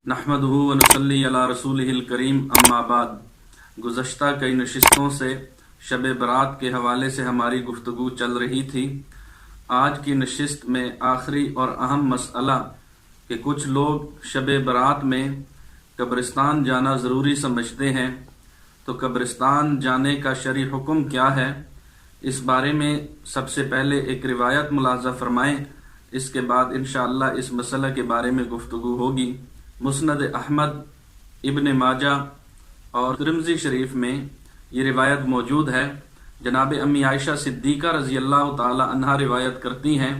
नहमदुहु व नसल्ली अला रसूलिहिल करीम अम्मा बाद। गुज़श्ता कई नशिस्तों से शब बरात के हवाले से हमारी गुफ्तगू चल रही थी। आज की नशिस्त में आखिरी और अहम मसला कि कुछ लोग शब बरात में कब्रिस्तान जाना ज़रूरी समझते हैं, तो कब्रिस्तान जाने का शरई हुक्म क्या है, इस बारे में सबसे पहले एक रिवायत मुलाज़ा फरमाएँ। इसके बाद इंशाअल्लाह इस मसला के बारे में गुफ्तगू होगी। मुस्नद अहमद, इब्न माजा और तिरमिज़ी शरीफ में ये रिवायत मौजूद है। जनाब अम्मी आयशा सिद्दीक़ा रज़ी अल्लाह ताला अन्हा रिवायत करती हैं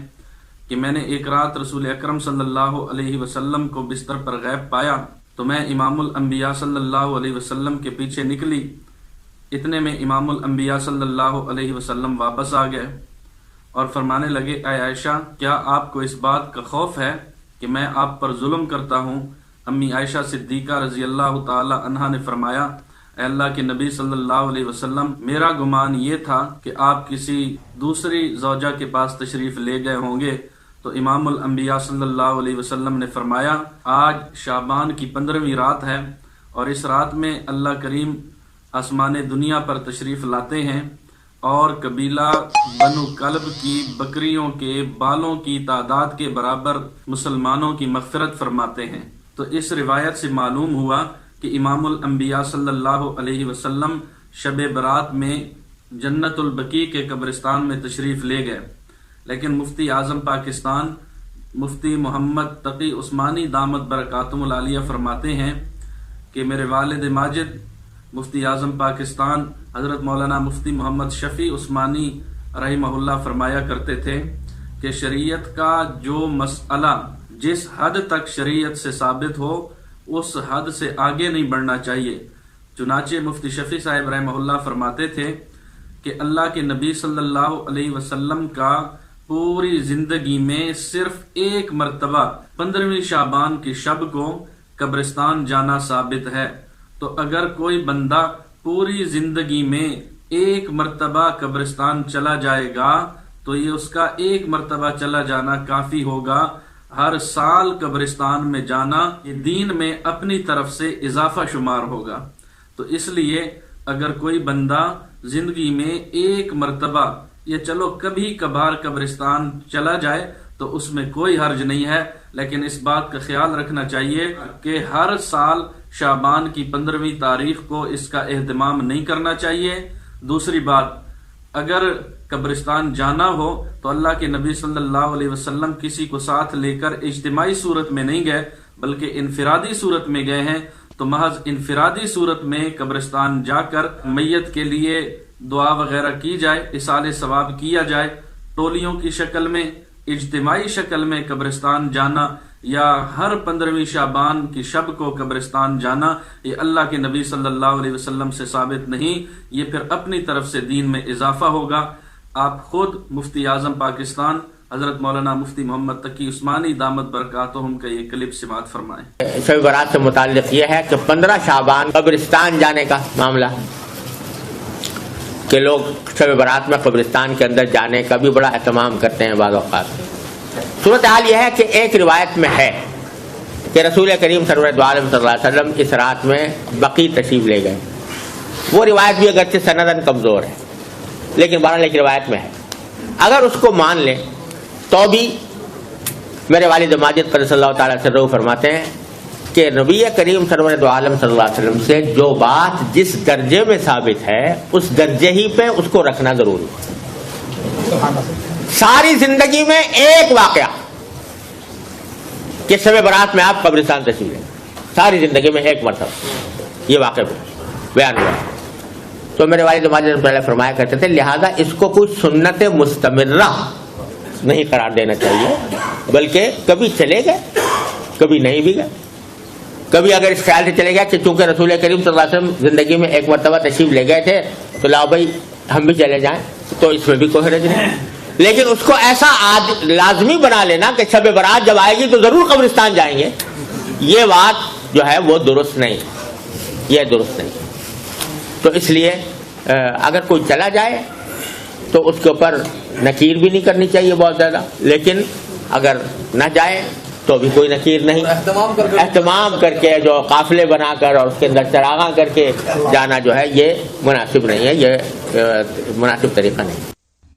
कि मैंने एक रात रसूल अकरम सल्लल्लाहु अलैहि वसल्लम को बिस्तर पर गैब पाया, तो मैं इमामुल अंबिया सल्लल्लाहु अलैहि वसल्लम के पीछे निकली। इतने में इमामुल अंबिया सल्लल्लाहु अलैहि वसल्लम वापस आ गए और फरमाने लगे, ऐ आयशा, क्या आपको इस बात का खौफ है कि मैं आप पर जुल्म करता हूँ? अम्मी आयशा सिद्दीक़ा रज़ी अल्लाह ताला अन्हा ने फरमाया, अल्लाह के नबी सल्लल्लाहु अलैहि वसल्लम, मेरा गुमान ये था कि आप किसी दूसरी ज़ौजा के पास तशरीफ़ ले गए होंगे। तो इमामुल अंबिया सल्लल्लाहु अलैहि वसल्लम ने फरमाया, आज शाबान की 15वीं रात है और इस रात में अल्लाह करीम आसमान दुनिया पर तशरीफ़ लाते हैं और कबीला बनु कल्ब की बकरियों के बालों की तादाद के बराबर मुसलमानों की मग़फ़िरत फरमाते हैं। तो इस रिवायत से मालूम हुआ कि इमामुल अंबिया सल्लल्लाहु अलैहि वसल्लम शब बरात में जन्नतुल बकी के कब्रिस्तान में तशरीफ़ ले गए। लेकिन मुफ्ती आज़म पाकिस्तान मुफ्ती मोहम्मद तकी उस्मानी दामत बरकातुहुल आलिया फरमाते हैं कि मेरे वालिद माजिद मुफ्ती आज़म पाकिस्तान हज़रत मौलाना मुफ्ती मोहम्मद शफ़ी उस्मानी रहिमहुल्लाह फरमाया करते थे कि शरीयत का जो मसला जिस हद तक शरीयत से साबित हो, उस हद से आगे नहीं बढ़ना चाहिए। चुनाचे मुफ्ती शफ़ी साहिब रहमहुल्लाह फरमाते थे कि अल्लाह के नबी सल्लल्लाहु अलैहि वसल्लम का पूरी जिंदगी में सिर्फ एक मरतबा 15वीं शाबान की शब को कब्रिस्तान जाना साबित है। तो अगर कोई बंदा पूरी जिंदगी में एक मरतबा कब्रिस्तान चला जाएगा तो ये उसका एक मरतबा चला जाना काफी होगा। हर साल कब्रिस्तान में जाना ये दीन में अपनी तरफ से इजाफा शुमार होगा। तो इसलिए अगर कोई बंदा जिंदगी में एक मरतबा या चलो कभी कभार कब्रिस्तान चला जाए तो उसमें कोई हर्ज नहीं है, लेकिन इस बात का ख्याल रखना चाहिए कि हर साल शाबान की 15वीं तारीख को इसका एहतमाम नहीं करना चाहिए। दूसरी बात, अगर कब्रिस्तान जाना हो तो अल्लाह के नबी सल्लल्लाहु अलैहि वसल्लम किसी को साथ लेकर इज्तिमाई सूरत में नहीं गए, बल्कि इनफिरादी सूरत में गए हैं। तो महज इनफिरादी सूरत में कब्रिस्तान जाकर मैयत के लिए दुआ वगैरह की जाए, इसाले सवाब किया जाए। टोलियों की शक्ल में, इज्तिमाई शक्ल में कब्रिस्तान जाना या हर 15वीं शाबान की शब को कब्रिस्तान जाना, ये अल्लाह के नबी सल्लल्लाहु अलैहि वसल्लम से साबित नहीं। ये फिर अपनी तरफ से दीन में इजाफा होगा। आप खुद मुफ्ती आज़म पाकिस्तान हजरत मौलाना मुफ्ती मोहम्मद तकी उस्मानी दामत बरकातुहुम का ये क्लिप समाअत फरमाएं। शब बरात से मुताल्लिक़ ये है कि 15 शाबान कब्रिस्तान जाने का मामला कि लोग शब बरात में कब्रिस्तान के अंदर जाने का भी बड़ा एहतमाम करते हैं। बाज़ औक़ात सूरत हाल यह है कि एक रिवायत में है कि रसूल करीम सल्लल्लाहु अलैहि वसल्लम इस रात में बकी तशरीफ ले गए। वो रिवायत भी अगरचे सनदन कमज़ोर है, लेकिन बहरहाल एक रिवायत में है। अगर उसको मान लें तो भी मेरे वालिद माजिद क़द्दसल्लाहु तआला सिर्रहु फरमाते हैं कि नबी करीम सल्लल्लाहु अलैहि वसल्लम से जो बात जिस दर्जे में साबित है उस दर्जे ही पे उसको रखना जरूरी है। सारी जिंदगी में एक वाकया कि शब बरात में आप कब्रिस्तान तशरीफ लें, सारी जिंदगी में एक मरतबा ये वाकया बयान हुआ। तो मेरे वालिद माजिद पहले फरमाया करते थे, लिहाजा इसको कोई सुन्नत मुस्तमिर्रा नहीं करार देना चाहिए, बल्कि कभी चले गए कभी नहीं भी गए। कभी अगर इस ख्याल से चले गए कि चूंकि रसूल करीम सल्लल्लाहु अलैहि वसल्लम जिंदगी में एक मरतबा तशरीफ ले गए थे तो लाओ भाई हम भी चले जाएं, तो इसमें भी कोई हरज नहीं। लेकिन उसको ऐसा लाजमी बना लेना कि शब बरात जब आएगी तो जरूर कब्रिस्तान जाएंगे, ये बात जो है वो दुरुस्त नहीं, ये दुरुस्त नहीं। तो इसलिए अगर कोई चला जाए तो उसके ऊपर नकीर भी नहीं करनी चाहिए बहुत ज़्यादा, लेकिन अगर न जाए تو بھی کوئی نکیر نہیں. اہتمام کر کے جو قافلے بنا کر اور اس کے اندر چراغاں کر کے جانا جو ہے یہ مناسب نہیں ہے، یہ مناسب طریقہ نہیں.